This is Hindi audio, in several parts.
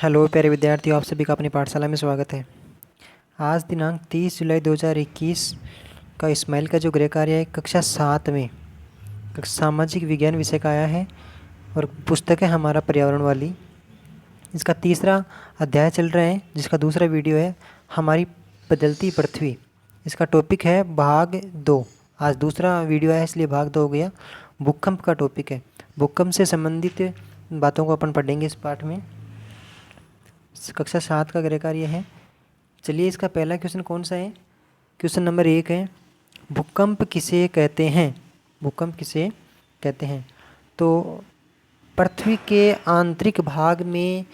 हेलो प्यारे विद्यार्थियों, आप सभी का अपनी पाठशाला में स्वागत है। आज दिनांक 30 जुलाई 2021 का इस्माइल का जो गृह कार्य है कक्षा 7 में सामाजिक विज्ञान विषय का आया है और पुस्तक है हमारा पर्यावरण वाली। इसका तीसरा अध्याय चल रहा है जिसका दूसरा वीडियो है हमारी बदलती पृथ्वी। इसका टॉपिक है भाग 2। आज दूसरा वीडियो है इसलिए भाग 2 हो गया। भूकंप का टॉपिक है। भूकंप से संबंधित बातों को अपन पढ़ेंगे इस पाठ में। कक्षा 7 का गृह कार्य है। चलिए इसका पहला क्वेश्चन कौन सा है। क्वेश्चन नंबर 1 है, भूकंप किसे कहते हैं। भूकंप किसे कहते हैं। तो पृथ्वी के आंतरिक भाग में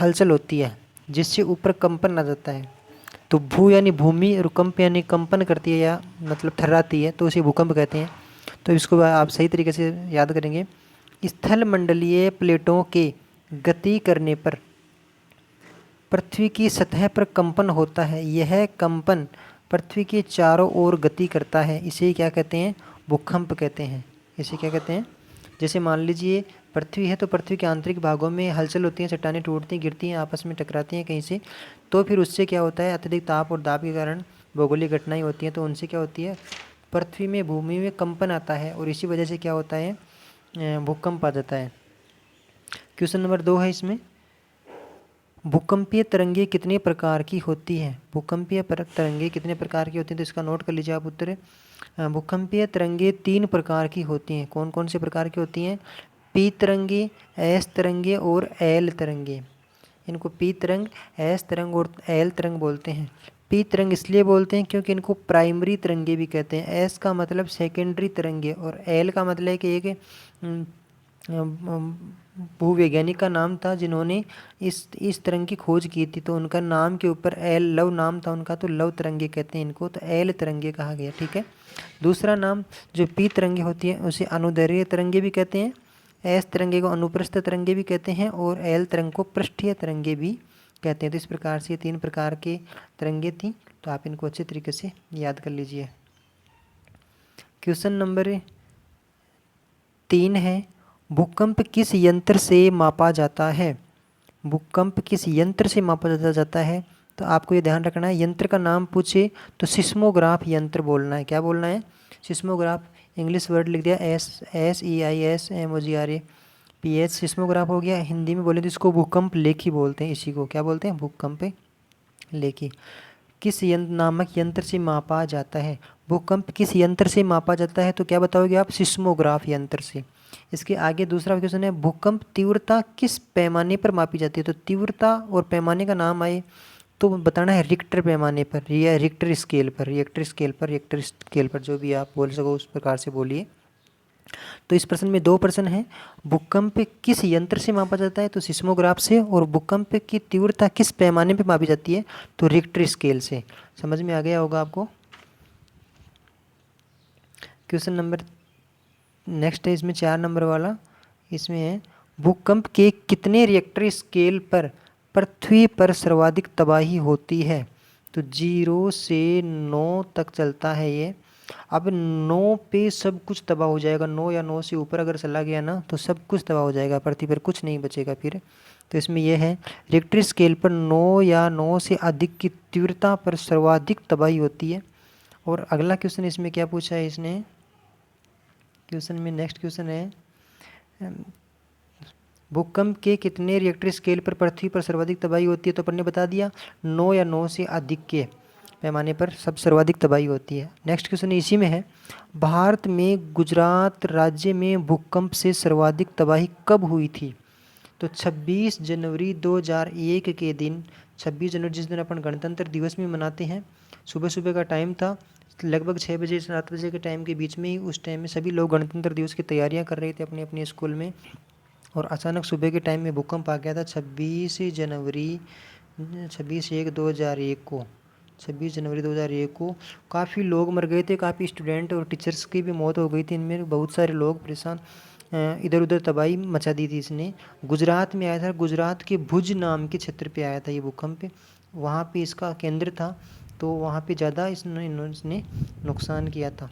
हलचल होती है जिससे ऊपर कंपन आ जाता है। तो भू यानी भूमि, और कंप यानी कंपन करती है या मतलब थर्राती है, तो उसे भूकंप कहते हैं। तो इसको आप सही तरीके से याद करेंगे। स्थल मंडलीय प्लेटों के गति करने पर पृथ्वी की सतह पर कंपन होता है। यह कंपन पृथ्वी के चारों ओर गति करता है। इसे क्या कहते हैं, भूकंप कहते हैं। इसे क्या कहते हैं, जैसे मान लीजिए पृथ्वी है तो पृथ्वी के आंतरिक भागों में हलचल होती है, चट्टानें टूटती गिरती हैं, आपस में टकराती हैं कहीं से। तो फिर उससे क्या होता है, अत्यधिक ताप और दाब के कारण भौगोलिक घटनाएं होती हैं। तो उनसे क्या होती है, पृथ्वी में भूमि में कंपन आता है और इसी वजह से क्या होता है, भूकंप आ जाता है। क्वेश्चन नंबर 2 है इसमें, भूकंपीय तरंगे कितने प्रकार की होती हैं। भूकंपीय तरंगे कितने प्रकार की होती हैं, तो इसका नोट कर लीजिए आप उत्तर। भूकंपीय तरंगे 3 प्रकार की होती हैं। कौन कौन से प्रकार की होती हैं, पी तरंगे, एस तरंगे और एल तरंगे। इनको पी तरंग, एस तरंग और एल तरंग बोलते हैं। पी तरंग इसलिए बोलते हैं क्योंकि इनको प्राइमरी तरंगे भी कहते हैं। एस का मतलब सेकेंडरी तरंगे और एल का मतलब है कि एक भूवैज्ञानिक का नाम था जिन्होंने इस तरंग की खोज की थी। तो उनका नाम के ऊपर एल, लव नाम था उनका, तो लव तरंगे कहते हैं इनको, तो एल तरंगे कहा गया। ठीक है। दूसरा नाम जो पी तरंगे होती है उसे अनुदैर्घ्य तरंगे भी कहते हैं। एस तरंगे को अनुप्रस्थ तरंगे भी कहते हैं और एल तरंग को पृष्ठीय तरंगे भी कहते हैं। तो इस प्रकार से 3 प्रकार के तरंगे थी। तो आप इनको अच्छे तरीके से याद कर लीजिए। क्वेश्चन नंबर 3 है, भूकंप किस यंत्र से मापा जाता है। भूकंप किस यंत्र से मापा जाता है। तो आपको ये ध्यान रखना है, यंत्र का नाम पूछे तो सिस्मोग्राफ यंत्र बोलना है। क्या बोलना है, सिस्मोग्राफ। इंग्लिश वर्ड लिख दिया SEISMOGRAPH, सिस्मोग्राफ हो गया। हिंदी में बोले तो इसको भूकंप लेखी बोलते हैं। इसी को क्या बोलते हैं, भूकंप लेखी। किस यंत्र नामक यंत्र से मापा जाता है। भूकंप किस यंत्र से मापा जाता है, तो क्या बताओगे आप, सिस्मोग्राफ यंत्र से। इसके आगे दूसरा क्वेश्चन है, भूकंप तीव्रता किस पैमाने पर मापी जाती है। तो तीव्रता और पैमाने का नाम आए तो बताना है रिक्टर पैमाने पर या रिक्टर स्केल पर, रिक्टर स्केल पर जो भी आप बोल सको उस प्रकार से बोलिए। तो इस प्रश्न में 2 प्रश्न हैं, भूकंप किस यंत्र से मापा जाता है, तो सिस्मोग्राफ से, और भूकंप की तीव्रता किस पैमाने पर मापी जाती है, तो रिक्टर स्केल से। समझ में आ गया होगा आपको। क्वेश्चन नंबर नेक्स्ट है इसमें 4 नंबर वाला। इसमें है, भूकंप के कितने रिक्टर स्केल पर पृथ्वी पर सर्वाधिक तबाही होती है। तो 0 से 9 तक चलता है ये। अब 9 पे सब कुछ तबाह हो जाएगा। 9 या 9 से ऊपर अगर चला गया ना तो सब कुछ तबाह हो जाएगा, पृथ्वी पर कुछ नहीं बचेगा फिर। तो इसमें यह है, रिक्टर स्केल पर 9 या 9 से अधिक की तीव्रता पर सर्वाधिक तबाही होती है। और अगला क्वेश्चन इसमें क्या पूछा है इसने, क्वेश्चन में नेक्स्ट क्वेश्चन है, भूकंप के कितने रिक्टर स्केल पर पृथ्वी पर सर्वाधिक तबाही होती है। तो अपन ने बता दिया 9 या 9 से अधिक के पैमाने पर सब सर्वाधिक तबाही होती है। नेक्स्ट क्वेश्चन इसी में है, भारत में गुजरात राज्य में भूकंप से सर्वाधिक तबाही कब हुई थी। तो 26 जनवरी 2001 के दिन, 26 जनवरी जिस दिन अपन गणतंत्र दिवस में मनाते हैं, सुबह सुबह का टाइम था, लगभग 6 बजे से 7 बजे के टाइम के बीच में ही। उस टाइम में सभी लोग गणतंत्र दिवस की तैयारियां कर रहे थे अपने अपने स्कूल में, और अचानक सुबह के टाइम में भूकंप आ गया था 26 जनवरी 26/1/2001 को। 26 जनवरी 2001 को काफ़ी लोग मर गए थे, काफ़ी स्टूडेंट और टीचर्स की भी मौत हो गई थी। इनमें बहुत सारे लोग परेशान, इधर उधर तबाही मचा दी थी इसने। गुजरात में आया था, गुजरात के भुज नाम के क्षेत्र पे आया था ये भूकंप। वहाँ पे इसका केंद्र था, तो वहाँ पे ज़्यादा इसने नुकसान किया था।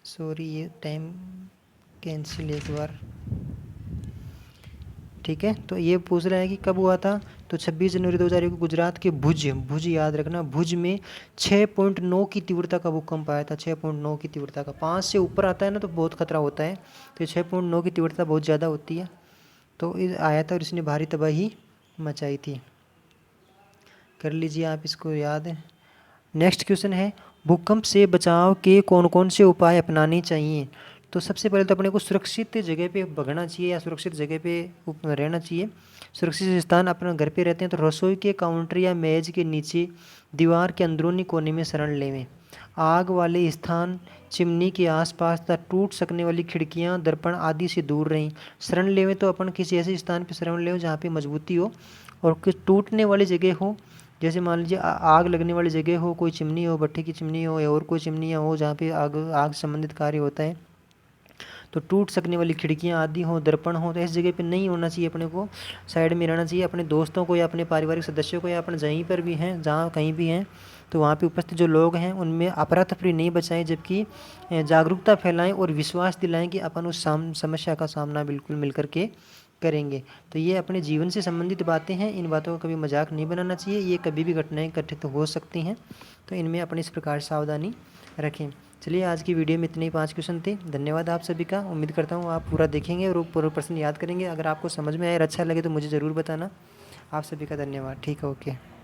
सॉरी, ये टाइम कैंसिल एक बार। ठीक है, तो ये पूछ रहा है कि कब हुआ था, तो 26 जनवरी 2001 को गुजरात के भुज याद रखना, भुज में 6.9 की तीव्रता का भूकंप आया था। 6.9 की तीव्रता का, 5 से ऊपर आता है ना तो बहुत खतरा होता है, तो 6.9 की तीव्रता बहुत ज़्यादा होती है, तो आया था और इसने भारी तबाही मचाई थी। कर लीजिए आप इसको याद है। नेक्स्ट क्वेश्चन है, भूकंप से बचाव के कौन कौन से उपाय अपनाने चाहिए। तो सबसे पहले तो अपने को सुरक्षित जगह पे भगना चाहिए या सुरक्षित जगह पे रहना चाहिए। सुरक्षित स्थान अपने घर पे रहते हैं तो रसोई के काउंटर या मेज के नीचे, दीवार के अंदरूनी कोने में शरण लेवें। आग वाले स्थान, चिमनी के आसपास तथा टूट सकने वाली खिड़कियां, दर्पण आदि से दूर रहें। शरण लेवें तो अपन किसी ऐसे स्थान पर शरण लें जहाँ पे मजबूती हो और कुछ टूटने वाली जगह हो, जैसे मान लीजिए आग लगने वाली जगह हो, कोई चिमनी हो, भट्ठी की चिमनी हो या और कोई चिमनियाँ हो जहाँ पे आग संबंधित कार्य होता है, तो टूट सकने वाली खिड़कियाँ आदि हो, दर्पण हो, तो इस जगह पे नहीं होना चाहिए। अपने को साइड में रहना चाहिए। अपने दोस्तों को या अपने पारिवारिक सदस्यों को या अपन जहीं पर भी हैं, जहाँ कहीं भी हैं, तो वहाँ पे उपस्थित जो लोग हैं उनमें अफरा तफरी नहीं बचाएं, जबकि जागरूकता फैलाएं और विश्वास दिलाएं कि अपन उस समस्या का सामना बिल्कुल मिल कर के करेंगे। तो ये अपने जीवन से संबंधित बातें हैं, इन बातों का कभी मजाक नहीं बनाना चाहिए। ये कभी भी घटनाएं घटित हो सकती हैं, तो इनमें अपनी इस प्रकार सावधानी रखें। चलिए, आज की वीडियो में इतने ही 5 क्वेश्चन थे। धन्यवाद आप सभी का। उम्मीद करता हूँ आप पूरा देखेंगे और पूरा प्रश्न याद करेंगे। अगर आपको समझ में आए और अच्छा लगे तो मुझे ज़रूर बताना। आप सभी का धन्यवाद। ठीक है, ओके।